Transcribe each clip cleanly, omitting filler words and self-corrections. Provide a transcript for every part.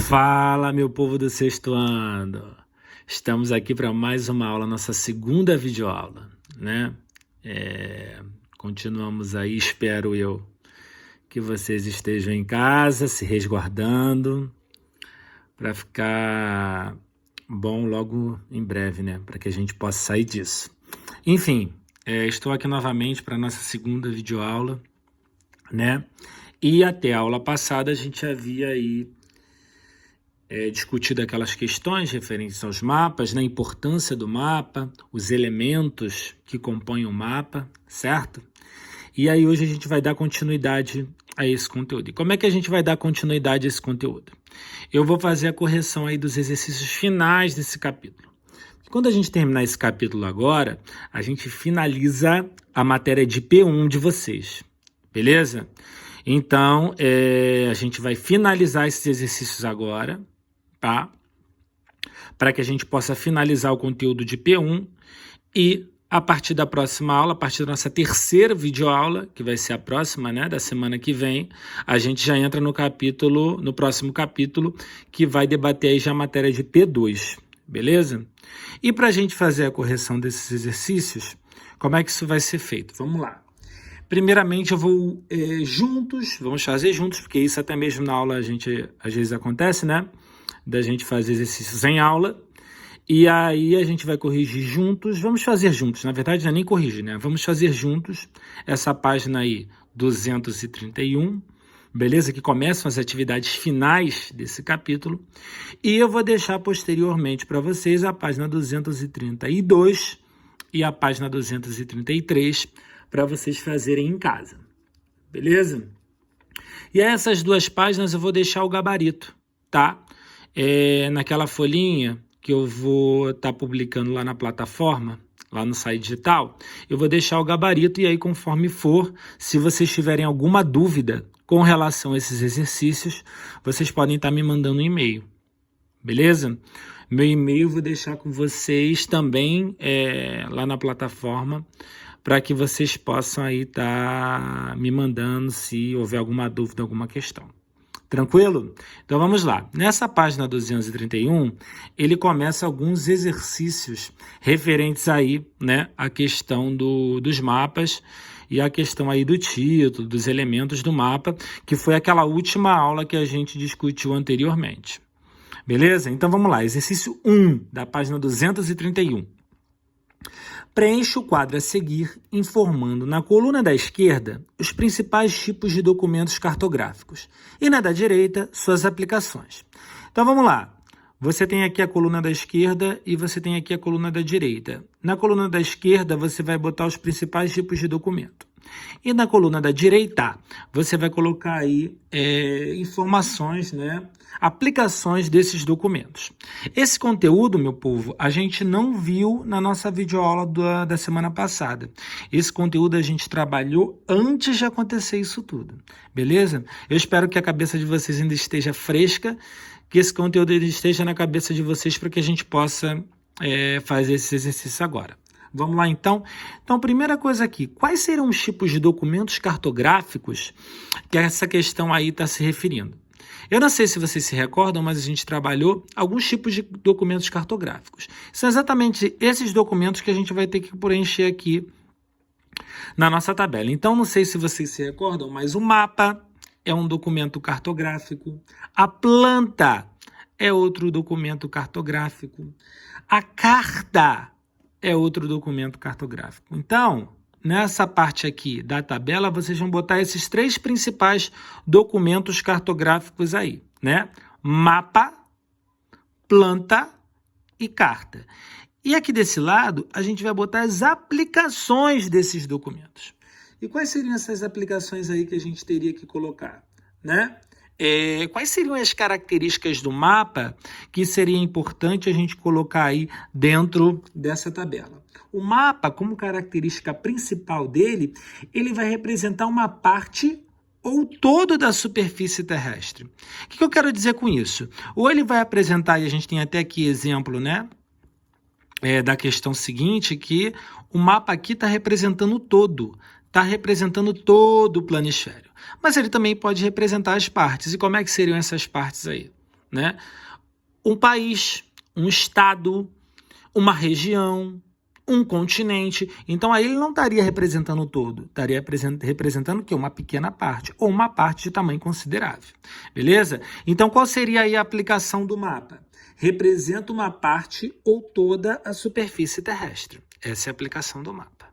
Fala, meu povo do sexto ano! Estamos aqui para mais uma aula, nossa segunda videoaula, né? Continuamos aí, espero eu, que vocês estejam em casa, se resguardando, para ficar bom logo em breve, né? Para que a gente possa sair disso. Enfim, estou aqui novamente para nossa segunda videoaula, né? E até a aula passada a gente havia aí discutido aquelas questões referentes aos mapas, né? A importância do mapa, os elementos que compõem o mapa, certo? E aí hoje a gente vai dar continuidade a esse conteúdo. E como é que a gente vai dar continuidade a esse conteúdo? Eu vou fazer a correção aí dos exercícios finais desse capítulo. Quando a gente terminar esse capítulo agora, a gente finaliza a matéria de P1 de vocês, beleza? Então, a gente vai finalizar esses exercícios agora, tá? Para que a gente possa finalizar o conteúdo de P1 e a partir da próxima aula, a partir da nossa terceira videoaula, que vai ser a próxima, né, da semana que vem, a gente já entra no próximo capítulo, que vai debater aí já a matéria de P2, beleza? E para a gente fazer a correção desses exercícios, como é que isso vai ser feito? Vamos lá. Primeiramente, eu vou vamos fazer juntos, porque isso até mesmo na aula a gente, às vezes acontece, né? Da gente fazer exercícios em aula, e aí a gente vai corrigir juntos, vamos fazer juntos, na verdade não é nem corrigir, né? Vamos fazer juntos essa página aí, 231, beleza? Que começam as atividades finais desse capítulo, e eu vou deixar posteriormente para vocês a página 232 e a página 233 para vocês fazerem em casa, beleza? E essas duas páginas eu vou deixar o gabarito, tá? Naquela folhinha que eu vou estar publicando lá na plataforma, lá no site digital, eu vou deixar o gabarito e aí conforme for, se vocês tiverem alguma dúvida com relação a esses exercícios, vocês podem estar me mandando um e-mail, beleza? Meu e-mail eu vou deixar com vocês também lá na plataforma, para que vocês possam aí estar me mandando se houver alguma dúvida, alguma questão. Tranquilo? Então vamos lá. Nessa página 231, ele começa alguns exercícios referentes aí, né, à questão dos mapas e a questão aí do título, dos elementos do mapa, que foi aquela última aula que a gente discutiu anteriormente. Beleza? Então vamos lá. Exercício 1 da página 231. Preencha o quadro a seguir, informando na coluna da esquerda os principais tipos de documentos cartográficos e na da direita suas aplicações. Então vamos lá. Você tem aqui a coluna da esquerda e você tem aqui a coluna da direita. Na coluna da esquerda você vai botar os principais tipos de documento. E na coluna da direita, você vai colocar aí informações, né, aplicações desses documentos. Esse conteúdo, meu povo, a gente não viu na nossa videoaula da semana passada. Esse conteúdo a gente trabalhou antes de acontecer isso tudo, beleza? Eu espero que a cabeça de vocês ainda esteja fresca, que esse conteúdo ainda esteja na cabeça de vocês para que a gente possa fazer esse exercício agora. Vamos lá, então? Então, primeira coisa aqui, quais serão os tipos de documentos cartográficos que essa questão aí está se referindo? Eu não sei se vocês se recordam, mas a gente trabalhou alguns tipos de documentos cartográficos. São exatamente esses documentos que a gente vai ter que preencher aqui na nossa tabela. Então, não sei se vocês se recordam, mas o mapa é um documento cartográfico, a planta é outro documento cartográfico, a carta é outro documento cartográfico. Então, nessa parte aqui da tabela, vocês vão botar esses três principais documentos cartográficos aí, né? Mapa, planta e carta. E aqui desse lado, a gente vai botar as aplicações desses documentos. E quais seriam essas aplicações aí que a gente teria que colocar, né? Quais seriam as características do mapa que seria importante a gente colocar aí dentro dessa tabela? O mapa, como característica principal dele, ele vai representar uma parte ou todo da superfície terrestre. O que eu quero dizer com isso? Ou ele vai apresentar, e a gente tem até aqui exemplo, né? Da questão seguinte, que o mapa aqui está representando o todo. Está representando todo o planisfério. Mas ele também pode representar as partes. E como é que seriam essas partes aí? né? Um país, um estado, uma região, um continente. Então, aí ele não estaria representando o todo, estaria representando o quê? Uma pequena parte, ou uma parte de tamanho considerável. Beleza? Então, qual seria aí a aplicação do mapa? Representa uma parte ou toda a superfície terrestre. Essa é a aplicação do mapa.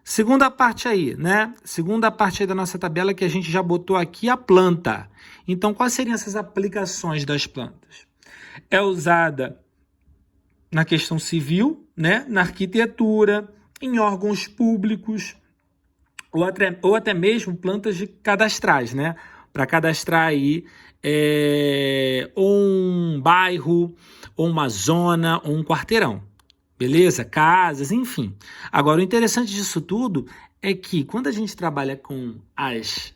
Segunda parte aí, né? Segunda parte aí da nossa tabela que a gente já botou aqui, a planta. Então, quais seriam essas aplicações das plantas? É usada na questão civil, né? Na arquitetura, em órgãos públicos, ou até mesmo plantas cadastrais, né? Para cadastrar aí ou um bairro, ou uma zona, ou um quarteirão. Beleza? Casas, enfim. Agora, o interessante disso tudo é que quando a gente trabalha com as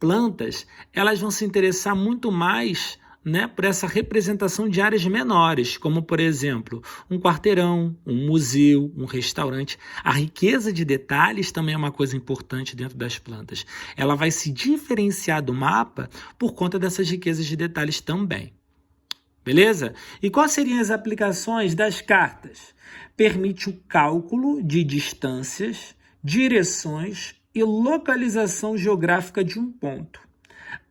plantas, elas vão se interessar muito mais, né, por essa representação de áreas menores, como, por exemplo, um quarteirão, um museu, um restaurante. A riqueza de detalhes também é uma coisa importante dentro das plantas. Ela vai se diferenciar do mapa por conta dessas riquezas de detalhes também. Beleza? E quais seriam as aplicações das cartas? Permite o cálculo de distâncias, direções e localização geográfica de um ponto,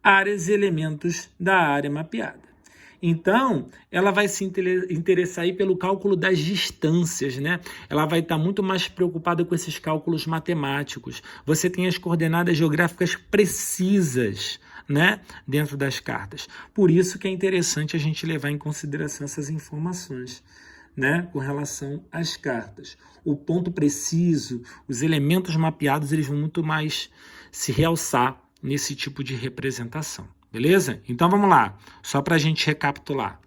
áreas e elementos da área mapeada. Então, ela vai se interessar aí pelo cálculo das distâncias, né? Ela vai estar muito mais preocupada com esses cálculos matemáticos. Você tem as coordenadas geográficas precisas, né, dentro das cartas. Por isso que é interessante a gente levar em consideração essas informações, né, com relação às cartas. O ponto preciso, os elementos mapeados, eles vão muito mais se realçar nesse tipo de representação, beleza? Então vamos lá, só para a gente recapitular.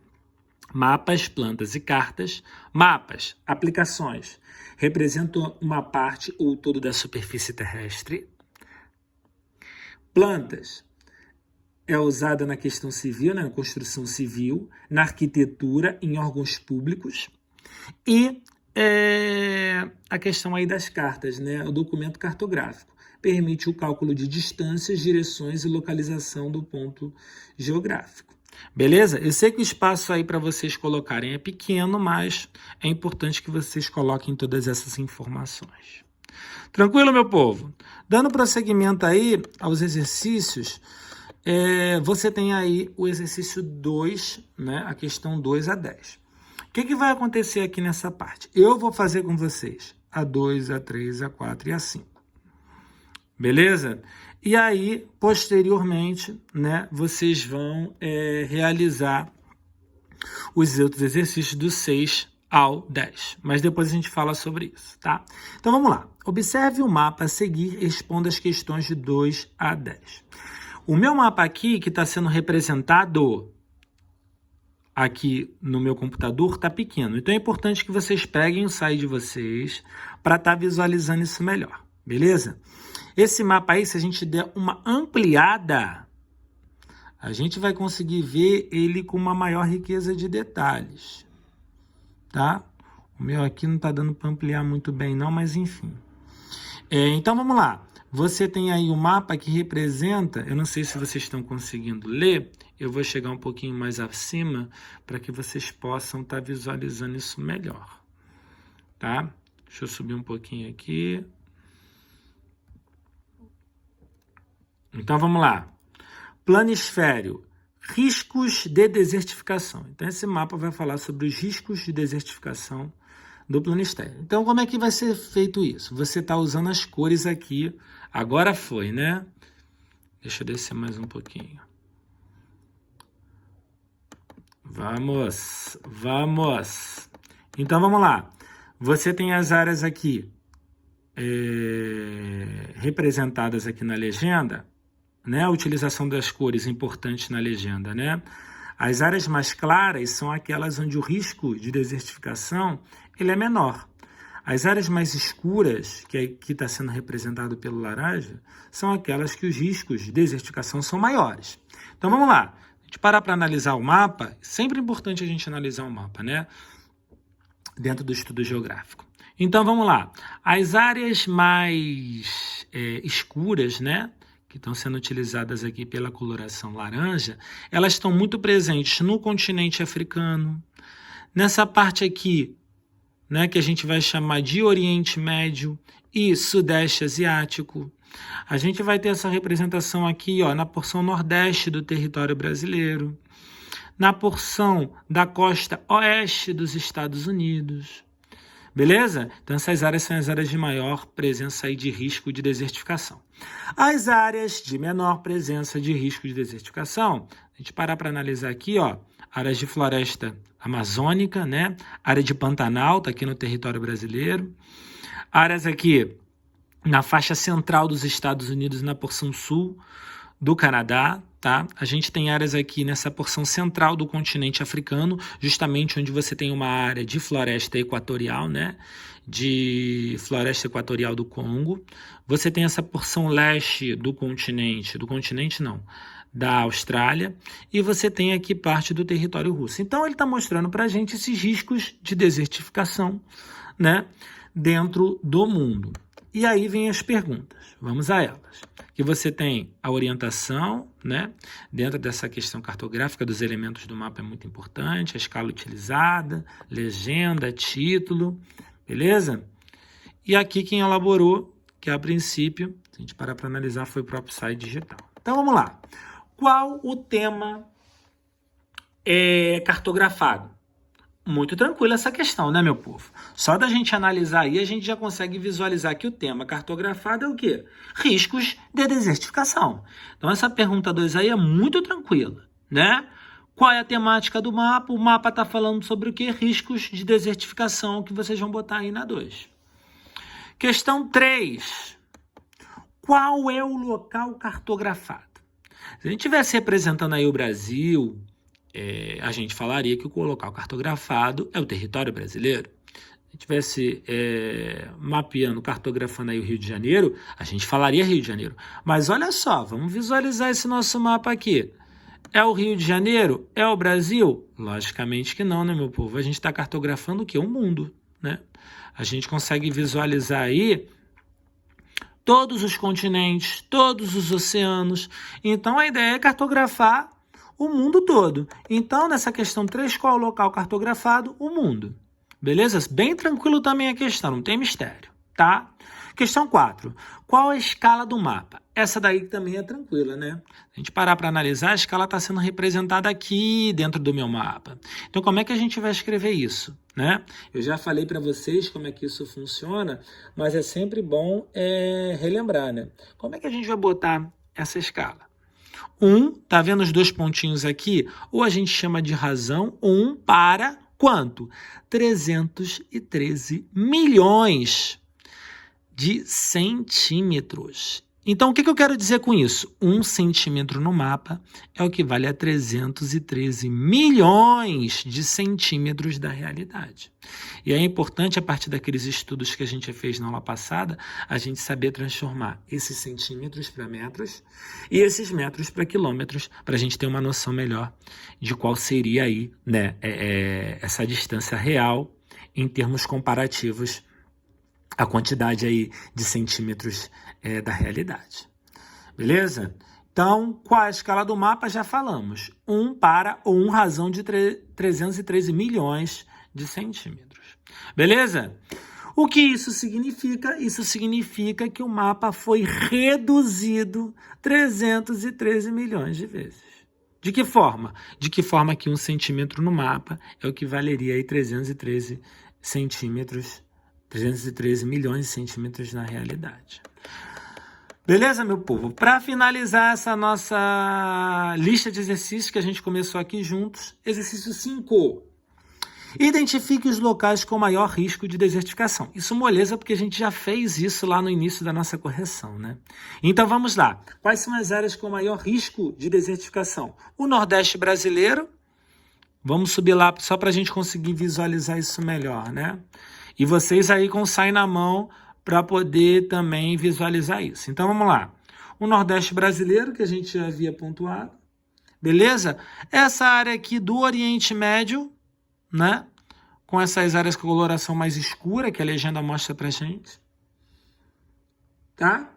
Mapas, plantas e cartas. Mapas, aplicações, representam uma parte ou todo da superfície terrestre. Plantas, é usada na questão civil, na construção civil, na arquitetura, em órgãos públicos. E a questão aí das cartas, né? O documento cartográfico. Permite o cálculo de distâncias, direções e localização do ponto geográfico. Beleza? Eu sei que o espaço aí para vocês colocarem é pequeno, mas é importante que vocês coloquem todas essas informações. Tranquilo, meu povo? Dando prosseguimento aí aos exercícios, você tem aí o exercício 2, né? A questão 2 a 10. O que vai acontecer aqui nessa parte? Eu vou fazer com vocês a 2, a 3, a 4 e a 5. Beleza? E aí, posteriormente, né, vocês vão realizar os outros exercícios do 6 ao 10. Mas depois a gente fala sobre isso, tá? Então vamos lá. Observe o mapa a seguir e responda as questões de 2 a 10. O meu mapa aqui, que está sendo representado aqui no meu computador, está pequeno. Então é importante que vocês peguem o site de vocês para estar visualizando isso melhor, beleza? Esse mapa aí, se a gente der uma ampliada, a gente vai conseguir ver ele com uma maior riqueza de detalhes, tá? O meu aqui não está dando para ampliar muito bem não, mas enfim. Então vamos lá. Você tem aí o mapa que representa, eu não sei se vocês estão conseguindo ler, eu vou chegar um pouquinho mais acima para que vocês possam estar visualizando isso melhor, tá? Deixa eu subir um pouquinho aqui. Então vamos lá. Planisfério, riscos de desertificação. Então esse mapa vai falar sobre os riscos de desertificação do planisfério. Então como é que vai ser feito isso? Você está usando as cores aqui. Agora foi, né? Deixa eu descer mais um pouquinho. Vamos. Então vamos lá. Você tem as áreas aqui representadas aqui na legenda, né? A utilização das cores é importante na legenda, né? As áreas mais claras são aquelas onde o risco de desertificação ele é menor. As áreas mais escuras, que aqui está sendo representado pelo laranja, são aquelas que os riscos de desertificação são maiores. Então vamos lá. A gente parar para analisar o mapa, sempre é importante a gente analisar o mapa, né? Dentro do estudo geográfico. Então vamos lá. As áreas mais escuras, né? que estão sendo utilizadas aqui pela coloração laranja, elas estão muito presentes no continente africano, nessa parte aqui, né, que a gente vai chamar de Oriente Médio e Sudeste Asiático. A gente vai ter essa representação aqui, ó, na porção nordeste do território brasileiro, na porção da costa oeste dos Estados Unidos. Beleza? Então, essas áreas são as áreas de maior presença aí de risco de desertificação. As áreas de menor presença de risco de desertificação, a gente parar para analisar aqui, ó, áreas de floresta amazônica, né? Área de Pantanal, tá aqui no território brasileiro. Áreas aqui na faixa central dos Estados Unidos, na porção sul do Canadá, tá? A gente tem áreas aqui nessa porção central do continente africano, justamente onde você tem uma área de floresta equatorial, né? De floresta equatorial do Congo. Você tem essa porção leste do continente não, da Austrália, e você tem aqui parte do território russo. Então, ele está mostrando para a gente esses riscos de desertificação, né? Dentro do mundo. E aí vem as perguntas, vamos a elas. Que você tem a orientação, né? Dentro dessa questão cartográfica dos elementos do mapa é muito importante, a escala utilizada, legenda, título, beleza? E aqui quem elaborou, que a princípio, se a gente parar para analisar, foi o próprio site digital. Então vamos lá. Qual o tema cartografado? Muito tranquila essa questão, né, meu povo? Só da gente analisar aí, a gente já consegue visualizar que o tema cartografado é o quê? Riscos de desertificação. Então, essa pergunta 2 aí é muito tranquila, né? Qual é a temática do mapa? O mapa está falando sobre o quê? Riscos de desertificação, que vocês vão botar aí na 2. Questão 3. Qual é o local cartografado? Se a gente estivesse representando aí o Brasil, a gente falaria que o local cartografado é o território brasileiro. Se a gente estivesse mapeando, cartografando aí o Rio de Janeiro, a gente falaria Rio de Janeiro. Mas olha só, vamos visualizar esse nosso mapa aqui. É o Rio de Janeiro? É o Brasil? Logicamente que não, né, meu povo? A gente está cartografando o quê? O mundo, né? A gente consegue visualizar aí todos os continentes, todos os oceanos. Então, a ideia é cartografar o mundo todo. Então, nessa questão 3, qual é o local cartografado? O mundo. Beleza? Bem tranquilo também a questão, não tem mistério, tá? Questão 4. Qual a escala do mapa? Essa daí também é tranquila, né? A gente parar para analisar, a escala está sendo representada aqui dentro do meu mapa. Então, como é que a gente vai escrever isso, né? Eu já falei para vocês como é que isso funciona, mas é sempre bom relembrar, né? Como é que a gente vai botar essa escala? Tá vendo os 2 pontinhos aqui? Ou a gente chama de razão, 1 para quanto? 313 milhões de centímetros. Então, o que eu quero dizer com isso? 1 centímetro no mapa é o que vale a 313 milhões de centímetros da realidade. E é importante, a partir daqueles estudos que a gente fez na aula passada, a gente saber transformar esses centímetros para metros e esses metros para quilômetros, para a gente ter uma noção melhor de qual seria aí, né, essa distância real em termos comparativos a quantidade aí de centímetros da realidade. Beleza? Então, qual é a escala do mapa? Já falamos. 1 para ou 1 razão de 313 milhões de centímetros. Beleza? O que isso significa? Isso significa que o mapa foi reduzido 313 milhões de vezes. De que forma? De que forma que 1 centímetro no mapa é o que valeria aí 313 centímetros 313 milhões de centímetros na realidade. Beleza, meu povo? Para finalizar essa nossa lista de exercícios que a gente começou aqui juntos, exercício 5. Identifique os locais com maior risco de desertificação. Isso moleza porque a gente já fez isso lá no início da nossa correção, né? Então vamos lá. Quais são as áreas com maior risco de desertificação? O Nordeste brasileiro. Vamos subir lá só para a gente conseguir visualizar isso melhor, né? E vocês aí com o SAI na mão para poder também visualizar isso. Então, vamos lá. O Nordeste brasileiro, que a gente já havia pontuado. Beleza? Essa área aqui do Oriente Médio, né? Com essas áreas com coloração mais escura, que a legenda mostra para a gente. Tá?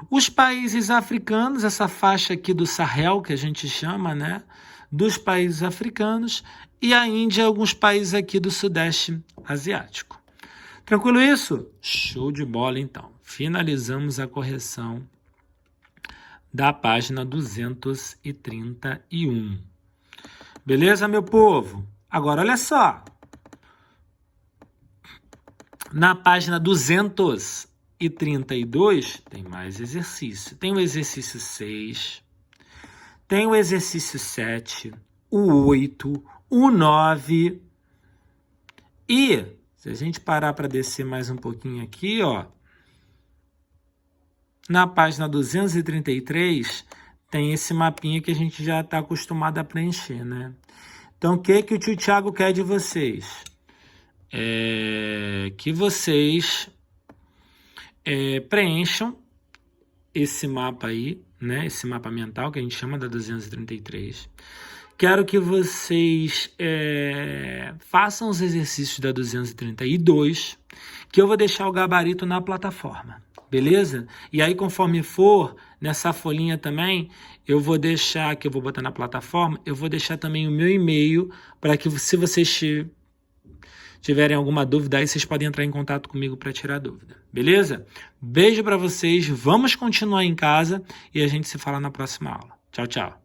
Os países africanos, essa faixa aqui do Sahel, que a gente chama, né? Dos países africanos, e a Índia, alguns países aqui do Sudeste Asiático. Tranquilo isso? Show de bola, então. Finalizamos a correção da página 231. Beleza, meu povo? Agora, olha só. Na página 232, tem mais exercício. Tem o exercício 6, tem o exercício 7, o 8, o 9. E, se a gente parar para descer mais um pouquinho aqui, ó, na página 233, tem esse mapinha que a gente já está acostumado a preencher, né? Então, o que o tio Thiago quer de vocês? Que vocês preencham esse mapa aí, né? Esse mapa mental que a gente chama da 233. Quero que vocês façam os exercícios da 232, que eu vou deixar o gabarito na plataforma. Beleza? E aí, conforme for, nessa folhinha também, eu vou deixar, que eu vou botar na plataforma, eu vou deixar também o meu e-mail, para que se vocês tiverem alguma dúvida, aí vocês podem entrar em contato comigo para tirar dúvida. Beleza? Beijo para vocês, vamos continuar em casa e a gente se fala na próxima aula. Tchau, tchau.